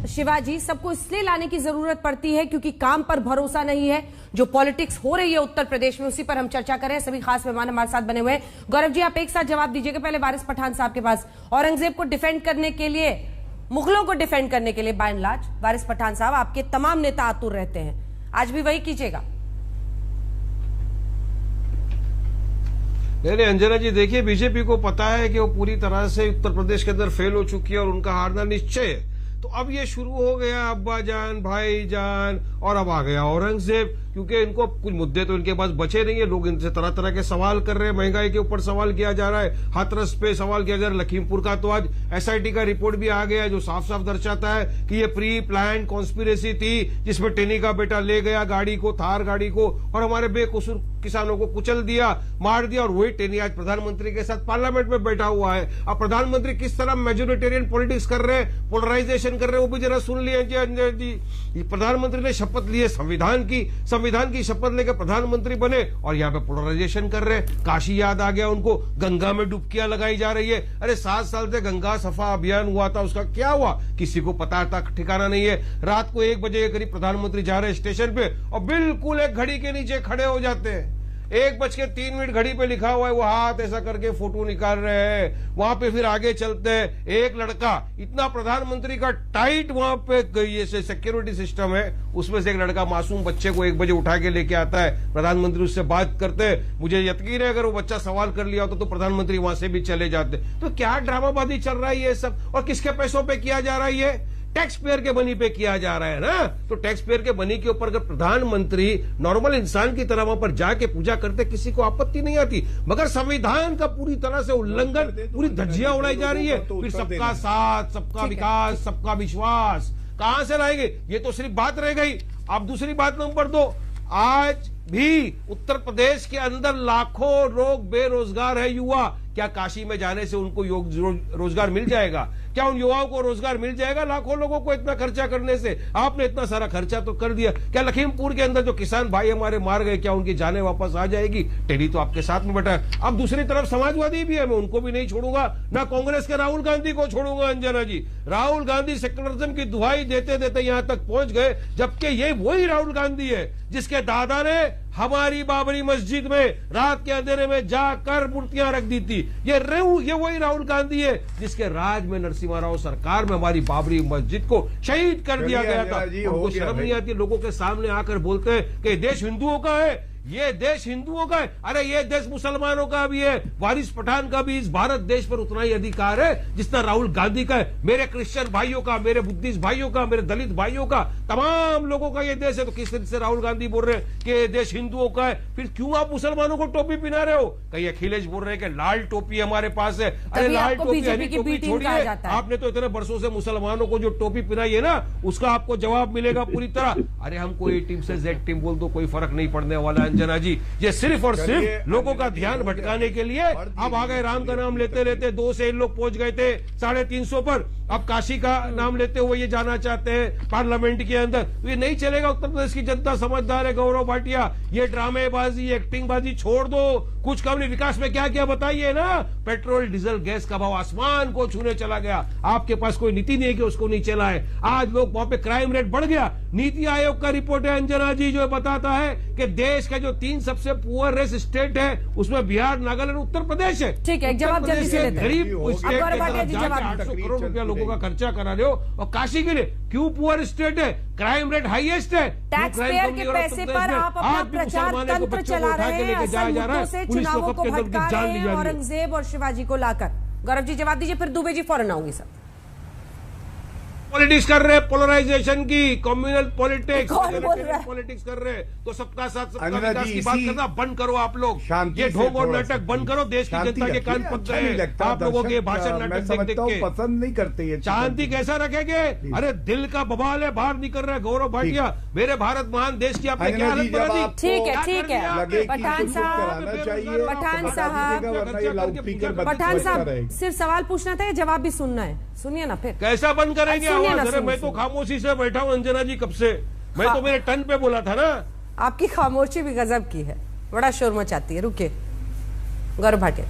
शिवाजी सबको इसलिए लाने की जरूरत पड़ती है क्योंकि काम पर भरोसा नहीं है? जो पॉलिटिक्स हो रही है उत्तर प्रदेश में उसी पर हम चर्चा करें। सभी खास मेहमान हमारे साथ बने हुए हैं। गौरव जी आप एक साथ जवाब दीजिएगा। पहले वारिस पठान साहब के पास, औरंगजेब को डिफेंड करने के लिए, मुगलों को डिफेंड करने के लिए बाय एंड लार्ज वारिस पठान साहब आपके तमाम नेता आतुर रहते हैं, आज भी वही कीजिएगा।
नहीं अंजना जी, देखिए बीजेपी को पता है कि वो पूरी तरह से उत्तर प्रदेश के अंदर फेल हो चुकी है और उनका हारना निश्चय है। तो अब ये शुरू हो गया अब्बा जान, भाई जान, और अब आ गया औरंगजेब, क्योंकि इनको कुछ मुद्दे तो इनके पास बचे नहीं है। लोग इनसे तरह तरह के सवाल कर रहे हैं, महंगाई के ऊपर सवाल किया जा रहा है, हाथरस पे सवाल किया जा रहा है। लखीमपुर का तो आज SIT का रिपोर्ट भी आ गया है जो साफ साफ दर्शाता है कि ये प्री प्लान कॉन्स्पिरेसी थी, जिसमें टेनी का बेटा ले गया गाड़ी को, थार गाड़ी को, और हमारे बेकसूर किसानों को कुचल दिया, मार दिया। और वही टेनी आज प्रधानमंत्री के साथ पार्लियामेंट में बैठा हुआ है। अब प्रधानमंत्री किस तरह मेजोरिटेरियन पॉलिटिक्स कर रहे हैं, पोलराइजेशन कर रहे हैं, वो भी जरा सुन लिए जी। प्रधानमंत्री ने शपथ ली है संविधान की शपथ लेकर प्रधानमंत्री बने और यहाँ पे पोलराइजेशन कर रहे हैं। काशी याद आ गया उनको, गंगा में डुबकियां लगाई जा रही है। अरे 7 साल से गंगा सफा अभियान हुआ था, उसका क्या हुआ किसी को पता तक ठिकाना नहीं है। रात को 1 बजे के करीब प्रधानमंत्री जा रहे हैं स्टेशन पे और बिल्कुल एक घड़ी के नीचे खड़े हो जाते हैं। 1:03 घड़ी पे लिखा हुआ है, वो हाथ ऐसा करके फोटो निकाल रहे हैं। वहां पे फिर आगे चलते हैं, एक लड़का, इतना प्रधानमंत्री का टाइट वहां पे ये सिक्योरिटी सिस्टम है, उसमें से एक लड़का मासूम बच्चे को 1 बजे उठा के लेके आता है। प्रधानमंत्री उससे बात करते हैं। मुझे यकीन है अगर वो बच्चा सवाल कर लिया होता तो प्रधानमंत्री वहां से भी चले जाते। तो क्या ड्रामाबाजी चल रहा है ये सब, और किसके पैसों पे किया जा रहा है ये? टैक्स पेयर के मनी पे किया जा रहा है ना। तो टैक्स पेयर के मनी के ऊपर अगर प्रधानमंत्री नॉर्मल इंसान की तरह वहां पर जाके पूजा करते, किसी को आपत्ति नहीं आती, मगर संविधान का पूरी तरह से उल्लंघन, पूरी धज्जियां उड़ाई जा रही है। फिर सबका साथ, सबका विकास, सबका विश्वास कहां से लाएंगे? ये तो सिर्फ बात रह गई। अब दूसरी बात नंबर 2, आज भी उत्तर प्रदेश के अंदर लाखों लोग बेरोजगार है, युवा। क्या काशी में जाने से उनको रोजगार मिल जाएगा? क्या उन युवाओं को रोजगार मिल जाएगा? लाखों लोगों को इतना खर्चा करने से आपने इतना सारा खर्चा तो कर दिया। क्या लखीमपुर के अंदर जो किसान भाई हमारे मार गए, क्या उनकी जाने वापस आ जाएगी? टेढ़ी तो आपके साथ में बैठा है। अब दूसरी तरफ समाजवादी भी है, मैं उनको भी नहीं छोड़ूंगा, ना कांग्रेस के राहुल गांधी को छोड़ूंगा। अंजना जी, राहुल गांधी सेक्युलरिज्म की दुहाई देते देते यहां तक पहुंच गए, जबकि ये वही राहुल गांधी है जिसके दादा ने हमारी बाबरी मस्जिद में रात के अंधेरे में जाकर मूर्तियां रख दी थी। ये वही राहुल गांधी है जिसके राज में नरसिम्हा राव सरकार में हमारी बाबरी मस्जिद को शहीद कर दिया गया था। उनको शर्म नहीं आती, लोगों के सामने आकर बोलते हैं कि देश हिंदुओं का है, ये देश हिंदुओं का है। अरे ये देश मुसलमानों का भी है, वारिस पठान का भी इस भारत देश पर उतना ही अधिकार है जितना राहुल गांधी का है। मेरे क्रिश्चियन भाइयों का, मेरे बुद्धिस्ट भाइयों का, मेरे दलित भाइयों का, तमाम लोगों का ये देश है। तो किस तरह से राहुल गांधी बोल रहे हैं कि ये देश हिंदुओं का है, फिर क्यों आप मुसलमानों को टोपी पहना रहे हो? कहीं अखिलेश बोल रहे हैं कि लाल टोपी हमारे पास है। अरे लाल टोपी, हरी टोपी छोड़िए, आपने तो इतने बरसों से मुसलमानों को जो टोपी पहनाई है ना, उसका आपको जवाब मिलेगा पूरी तरह। अरे हमको ए टीम से जेड टीम बोल दो, कोई फर्क नहीं पड़ने वाला। अंजना जी, ये सिर्फ और सिर्फ लोगों का ध्यान भटकाने के लिए। अब आ गए राम का नाम लेते लेते 2 से इन लोग पहुंच गए थे 350 पर। अब काशी का नाम लेते हुए ये जाना चाहते हैं पार्लियामेंट के अंदर। ये नहीं चलेगा। उत्तर प्रदेश की जनता समझदार है। गौरव भाटिया, ये ड्रामेबाजी, एक्टिंगबाजी छोड़ दो। कुछ कम नहीं, विकास में क्या क्या बताइए ना। पेट्रोल डीजल गैस का भाव आसमान को छूने चला गया। आपके पास कोई नीति नहीं है कि उसको नहीं चला है। आज लोग वहां पे क्राइम रेट बढ़ गया। नीति आयोग का रिपोर्ट है अंजना जी, जो बताता है कि देश का जो 3 सबसे पुअरेस्ट स्टेट है उसमें बिहार, नागालैंड, उत्तर प्रदेश है।
ठीक है, जवाब जल्दी से लेते हैं।
गरीब स्टेट 800 करोड़ रुपया लोगों का खर्चा करा रहे हो, और काशी के लिए क्यों पुअर स्टेट है? क्राइम रेट हाईएस्ट है।
टैक्स पेयर के पैसे पर आप अपना प्रचार तंत्र चला रहे हैं, असल मुद्दों से चुनावों को भटका रहे हैं, औरंगजेब और शिवाजी को लाकर। गौरव जी जवाब दीजिए, फिर दुबे जी फौरन आऊंगी सर।
पॉलिटिक्स कर रहे हैं, पोलराइजेशन की, कम्युनल पॉलिटिक्स पॉलिटिक्स कर रहे हैं। तो सबका साथ सबका विकास की बात करना बंद करो आप लोग। ये ढोंग और नाटक बंद करो। देश की जनता के कान पक गए हैं आप लोगों के भाषण नाटक देख देख के।
पसंद नहीं करते ये
शांति कैसा रखेंगे? अरे दिल का बवाल है, बाहर निकल रहा है। गौरव भाटिया, मेरे भारत महान देश की आपने क्या हालत बना दी?
ठीक है, ठीक है। पठान साहब, पठान साहब सिर्फ सवाल पूछना था, जवाब भी सुनना है। सुनिए ना फिर।
कैसा बंद करेंगे? मैं तो खामोशी से बैठा हूँ अंजना जी कब से। मैं तो मेरे टन पे बोला था ना।
आपकी खामोशी भी गजब की है, बड़ा शोर मचाती है। रुके गौरव भाटिया।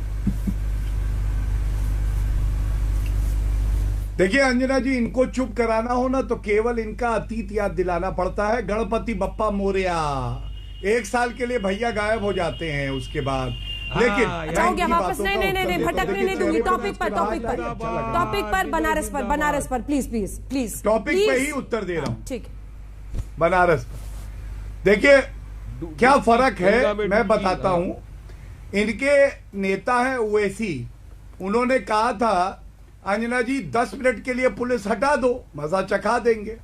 देखिए अंजना जी, इनको चुप कराना हो ना तो केवल इनका अतीत याद दिलाना पड़ता है। गणपति बप्पा मोरया, 1 साल के लिए भैया गायब हो जाते हैं, उसके बाद लेकिन
हो गया वापस। नहीं भटकने नहीं दूंगी। टॉपिक पर बनारस पर प्लीज
टॉपिक पे ही उत्तर दे रहा हूं।
ठीक,
बनारस पर देखिए क्या फर्क है, मैं बताता हूं। इनके नेता हैं ओवैसी, उन्होंने कहा था अंजना जी 10 मिनट के लिए पुलिस हटा दो, मजा चखा देंगे।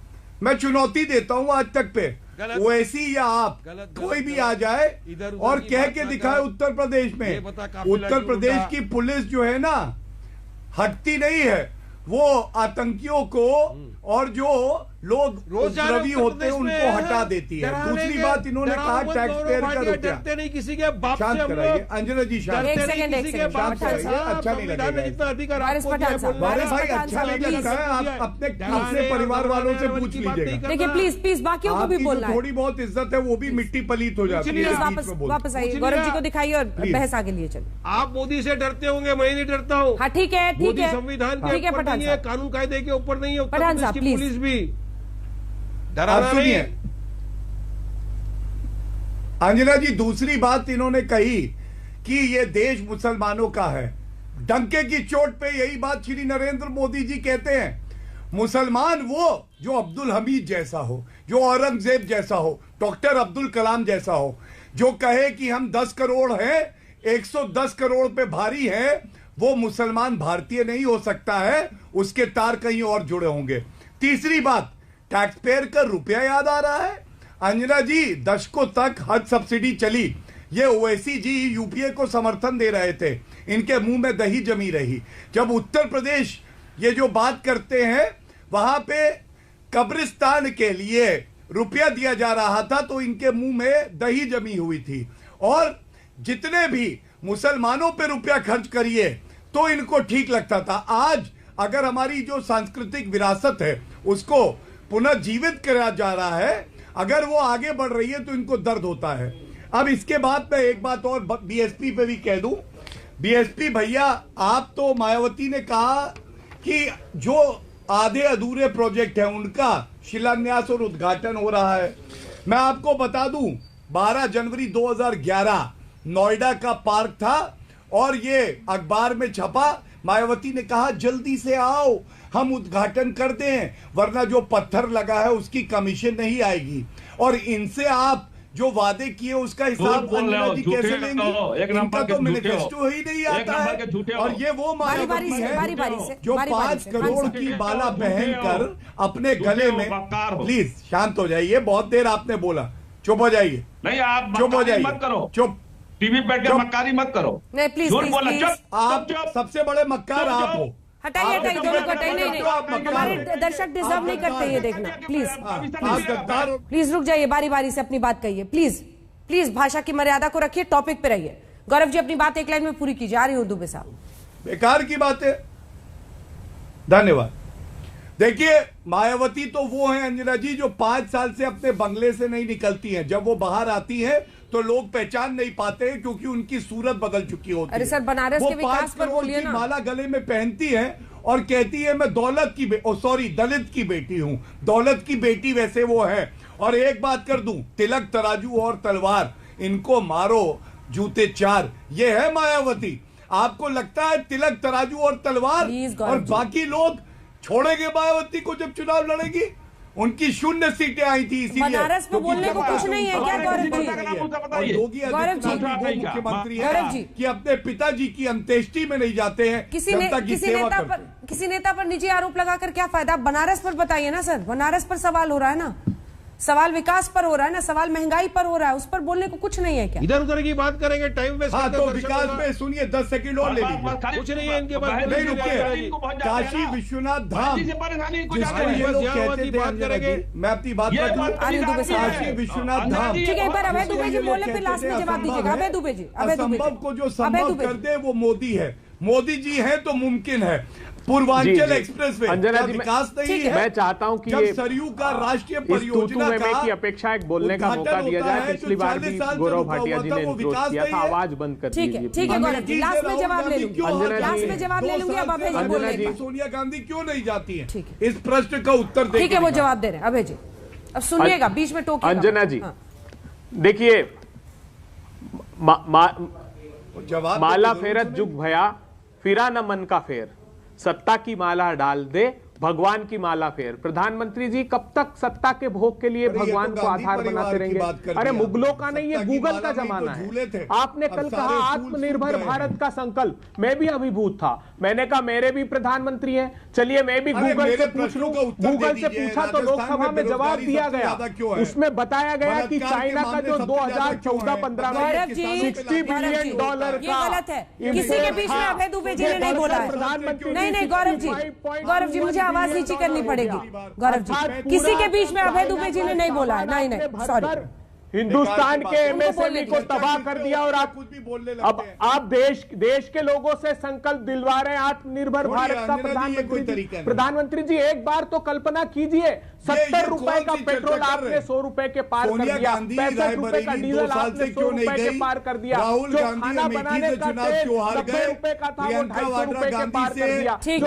मैं चुनौती देता हूं आज तक पे, ओवैसी या आप कोई भी आ जाए और कह के दिखाए उत्तर प्रदेश में, उत्तर प्रदेश की पुलिस जो है ना हटती नहीं है, वो आतंकियों को और जो लोग उपद्रवी होते हैं उनको हटा देती है। दूसरी बात इन्होंने कहा टैक्स पेयर का रुपया,
डरते नहीं किसी के बाप
शांत
से।
कराइए अंजना जी, शांत
एक सेकंड,
अच्छा नहीं लगेगा। वारिस भाई अच्छा नहीं लगता है, आप अपने परिवार वालों से पूछ लीजिएगा।
देखिए प्लीज प्लीज बाकियों को भी बोलना है।
थोड़ी बहुत इज्जत है वो भी मिट्टी पलीत हो जाती है।
वापस आइए, गौरव जी को दिखाइए और बहस आगे लिए चलिए।
आप मोदी से डरते होंगे, मैं नहीं डरता हूँ।
हाँ ठीक है, ठीक है,
संविधान
ठीक है
के ऊपर
पठान
नहीं है,
साहब,
कानून कायदे के ऊपर नहीं है, उत्तर
पठान
प्रदेश
साहब,
की
प्लीज।
पुलिस भी
आप
डराना नहीं
सुनिए
है।
अंजना जी, दूसरी बात इन्होंने कही कि ये देश मुसलमानों का है। डंके की चोट पे यही बात श्री नरेंद्र मोदी जी कहते हैं। मुसलमान वो जो अब्दुल हमीद जैसा हो, जो औरंगजेब जैसा हो, डॉक्टर अब्दुल कलाम जैसा हो, जो कहे कि हम 10 करोड़ हैं, 110 करोड़ पे भारी है, वो मुसलमान भारतीय नहीं हो सकता है, उसके तार कहीं और जुड़े होंगे। तीसरी बात, टैक्स पेयर का रुपया याद आ रहा है। अंजना जी, दशकों तक हज सब्सिडी चली, ये ओवैसी जी यूपीए को समर्थन दे रहे थे, इनके मुंह में दही जमी रही। जब उत्तर प्रदेश ये जो बात करते हैं वहां पे कब्रिस्तान के लिए रुपया दिया जा रहा था तो इनके मुंह में दही जमी हुई थी। और जितने भी मुसलमानों पे रुपया खर्च करिए तो इनको ठीक लगता था। आज अगर हमारी जो सांस्कृतिक विरासत है उसको पुनर्जीवित किया जा रहा है, अगर वो आगे बढ़ रही है तो इनको दर्द होता है। अब इसके बाद मैं एक बात और बीएसपी पे भी कह दूं, बीएसपी भैया, आप तो मायावती ने कहा कि जो आधे अधूरे प्रोजेक्ट हैं उनका शिलान्यास और उद्घाटन हो रहा है। मैं आपको बता दूं, 12 जनवरी 2011 नोएडा का पार्क था और ये अखबार में छपा। मायावती ने कहा जल्दी से आओ, हम उद्घाटन कर दें, वरना जो पत्थर लगा है उसकी कमीशन नहीं आएगी। और इनसे आप जो वादे किए उसका हिसाब अंजना जी कैसे लेंगे? इनका तो मैनिफेस्टो ही नहीं आता है। और ये वो मायावती है जो 5 करोड़ की माला पहनकर अपने गले में, प्लीज शांत हो जाइए, बहुत देर आपने बोला, चुप हो जाइए।
नहीं, आप
चुप हो जाइए,
मत करो,
चुप,
टीवी पे बैठ के मक्कारी मत करो।
नहीं प्लीज प्लीज,
आप सबसे बड़े मक्कार आप हो।
हटाइए हटाइए, दोनों को हटाइए। नहीं नहीं, हमारे दर्शक डिजर्व नहीं करते ये देखना। प्लीज प्लीज रुक जाइए, बारी बारी से अपनी बात कहिए। प्लीज प्लीज भाषा की मर्यादा को रखिए, टॉपिक पे रहिए। गौरव जी अपनी बात एक लाइन में पूरी कीजिए। आ रही हूं दुबे साहब।
बेकार की बात है, धन्यवाद। देखिए, मायावती तो वो है अंजना जी जो 5 साल से अपने बंगले से नहीं निकलती हैं। जब वो बाहर आती हैं तो लोग पहचान नहीं पाते हैं क्योंकि उनकी सूरत बदल चुकी होती है।
अरे सर, बनारस के विकास पर बोलिए ना।
माला गले में पहनती है और कहती है मैं दौलत की दलित की बेटी हूं। दौलत की बेटी वैसे वो है। और एक बात कर दूं, तिलक तराजू और तलवार, इनको मारो जूते 4, ये है मायावती। आपको लगता है तिलक तराजू और तलवार और बाकी लोग छोड़ेंगे मायावती को जब चुनाव लड़ेगी? उनकी 0 सीटें आई थी, इसीलिए
बनारस में बोलने को कुछ नहीं है क्या गौरव जी?
और योगी आदित्यनाथ वो मुख्यमंत्री है कि अपने पिताजी की अंत्येष्टि में नहीं जाते हैं।
किसी नेता पर निजी आरोप लगाकर क्या फायदा? बनारस पर बताइए ना सर, बनारस पर सवाल हो रहा है ना, सवाल विकास पर हो रहा है ना, सवाल महंगाई पर हो रहा है, उस पर बोलने को कुछ नहीं है क्या?
इधर उधर की बात करेंगे, टाइम वेस्ट।
हाँ, तो विकास में सुनिए 10 सेकंड और ले लीजिए।
कुछ नहीं है इनके पास।
नहीं रुकिए, काशी विश्वनाथ धाम जिसको ये लोग कहते थे, बात करेंगे, मैं अपनी बात काशी विश्वनाथ धाम,
ठीक है, एक बार अभय दुबे जी बोले फिर लास्ट में जवाब दीजिएगा। अभय दुबे जी,
असंभव को जो संभव कर दे वो मोदी है। मोदी जी है तो मुमकिन है। पूर्वांचल एक्सप्रेसवे विकास नहीं है।
मैं चाहता हूं कि
जब सरयू का राष्ट्रीय परियोजना
की अपेक्षा एक बोलने का मौका दिया जाए। पिछली बार भी गौरव भाटिया जी ने इंट्रोड किया था, आवाज बंद कर दीजिए।
ठीक है गौरव जी, लास्ट में जवाब ले लूंगी, लास्ट में जवाब ले लूंगी। अब अभय जी बोलेंगे
सोनिया गांधी क्यों नहीं जाती है, इस प्रश्न का उत्तर
ठीक है, वो जवाब दे रहे हैं अभय जी। अब सुनिएगा, बीच में टोकिएगा।
अंजना जी देखिए, माला फेरत जुग भया, फिरा न मन का फेर, सत्ता की माला डाल दे भगवान की माला फेर। प्रधानमंत्री जी कब तक सत्ता के भोग के लिए भगवान को आधार बनाते रहेंगे? अरे मुगलों का नहीं, ये गूगल का जमाना है। आपने कल कहा आत्मनिर्भर भारत का संकल्प, मैं भी अभिभूत था। मैंने कहा मेरे भी प्रधानमंत्री हैं, चलिए मैं भी गूगल से पूछ लूं। गूगल से पूछा तो लोकसभा में जवाब दिया गया, उसमें बताया गया कि चाइना का जो 2014-15 में $60 बिलियन का,
गलत है। किसी के बीच में अभय दुबे जी ने नहीं बोला है।
प्रधानमंत्री
नहीं गौरव जी मुझे आवाज नीची करनी पड़ेगी। गौरव जी किसी के बीच में अभय दुबे जी ने नहीं बोला है। नहीं सॉरी,
हिंदुस्तान के एमएसएमई को तबाह कर दिया और आप कुछ भी बोलने लगे। अब आप देश के लोगों से संकल्प दिलवा रहे हैं आत्मनिर्भर भारत का। प्रधानमंत्री जी एक बार तो कल्पना कीजिए, 70 रुपए का पेट्रोल आपने 100 रुपए के पार कर दिया, 65 रुपए का डीजल आपने 100 रुपए के पार कर दिया, जो खाना बनाने का तेल 90 रुपए का था वो 250 रुपए के पार कर दिया।
ठीक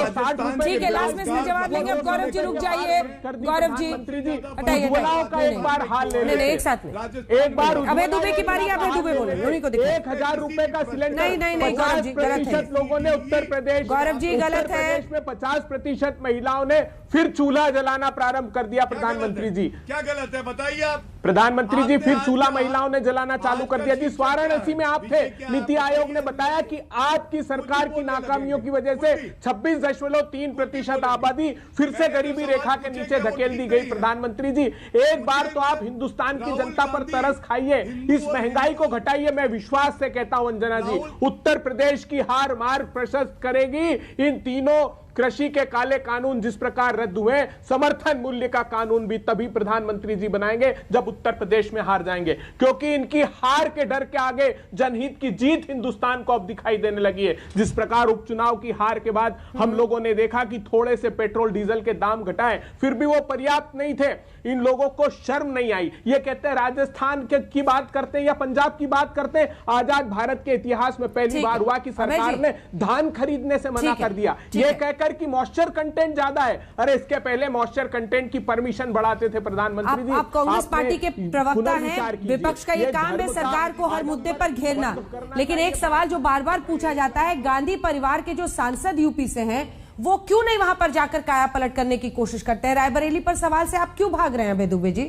है, लास्ट में इसमें जवाब देंगे। अब गौरव जी रुक जाइए। गौरव जी
उज्ज्वला का एक बार हाल ले लें,
एक साथ में
एक बार
अभय दुबे की बारी, अभय दुबे बोले, उन्हीं को दिखाएं।
1000 रुपए का सिलेंडर
नहीं गौरव जी गलत है।
लोगों ने उत्तर प्रदेश,
गौरव जी गलत है।
उत्तर प्रदेश में 50% महिलाओं ने फिर चूल्हा जलाना प्रारंभ कर दिया। प्रधानमंत्री जी
क्या गलत है बताइए आप।
प्रधानमंत्री जी फिर चूल्हा महिलाओं ने जलाना चालू कर दिया। जिस वाराणसी में आप थे, नीति आयोग ने बताया कि आपकी सरकार की नाकामियों की वजह से 26.3% आबादी फिर से गरीबी रेखा के नीचे धकेल दी गई। प्रधानमंत्री जी एक बार तो आप हिंदुस्तान की जनता पर तरस खाइए, इस महंगाई को घटाइए। मैं विश्वास से कहता हूं अंजना जी, उत्तर प्रदेश की हार मार्ग प्रशस्त करेगी। इन तीनों कृषि के काले कानून जिस प्रकार रद्द हुए, समर्थन मूल्य का कानून भी तभी प्रधानमंत्री जी बनाएंगे जब उत्तर प्रदेश में हार जाएंगे, क्योंकि इनकी हार के डर के आगे जनहित की जीत हिंदुस्तान को अब दिखाई देने लगी है। जिस प्रकार उपचुनाव की हार के बाद हम लोगों ने देखा कि थोड़े से पेट्रोल डीजल के दाम घटाए, फिर भी वो पर्याप्त नहीं थे। इन लोगों को शर्म नहीं आई। ये कहते हैं राजस्थान की बात करते हैं या पंजाब की बात करते हैं, आजाद भारत के इतिहास में पहली बार हुआ कि सरकार ने धान खरीदने से मना कर दिया, ये कहकर कि मॉइस्चर कंटेंट ज्यादा है। अरे इसके पहले मॉइस्चर कंटेंट की परमिशन बढ़ाते थे प्रधानमंत्री जी।
आप कांग्रेस पार्टी के प्रवक्ता हैं, विपक्ष का ये काम है सरकार को हर मुद्दे पर घेरना। लेकिन एक सवाल जो बार बार पूछा जाता है, गांधी परिवार के जो सांसद यूपी से हैं वो क्यों नहीं वहां पर जाकर काया पलट करने की कोशिश करते हैं? रायबरेली पर सवाल से आप क्यों भाग रहे हैं अभय दुबे जी?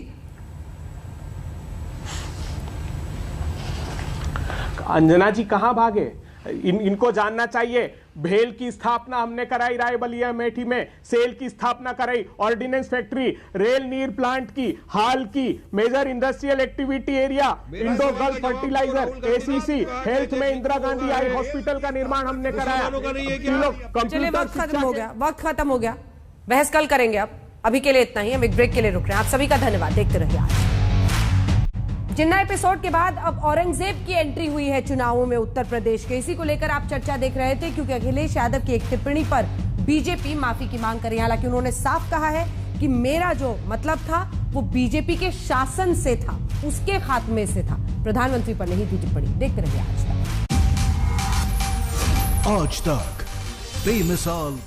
अंजना जी कहां भागे? इनको जानना चाहिए। भेल की स्थापना हमने कराई रायबलिया अमेठी में, सेल की स्थापना कराई, ordnance factory, rail Neer plant की, हाल की major industrial activity area, Indo Gulf Fertiliser, ACC, health में इंदिरा गांधी आई हॉस्पिटल का निर्माण हमने कराया।
चलिए वक्त खत्म हो गया, बहस कल करेंगे। अब अभी के लिए इतना ही, हम एक ब्रेक के लिए रुक रहे हैं। आप सभी का धन्यवाद, देखते रहिए। जिन्ना एपिसोड के बाद अब औरंगजेब की एंट्री हुई है चुनावों में उत्तर प्रदेश के। इसी को लेकर आप चर्चा देख रहे थे, क्योंकि अखिलेश यादव की एक टिप्पणी पर बीजेपी माफी की मांग कर रही है। हालांकि उन्होंने साफ कहा है कि मेरा जो मतलब था वो बीजेपी के शासन से था, उसके खात्मे से था, प्रधानमंत्री पर नहीं थी टिप्पणी। देखते रहिए आज तक।
बेमिसाल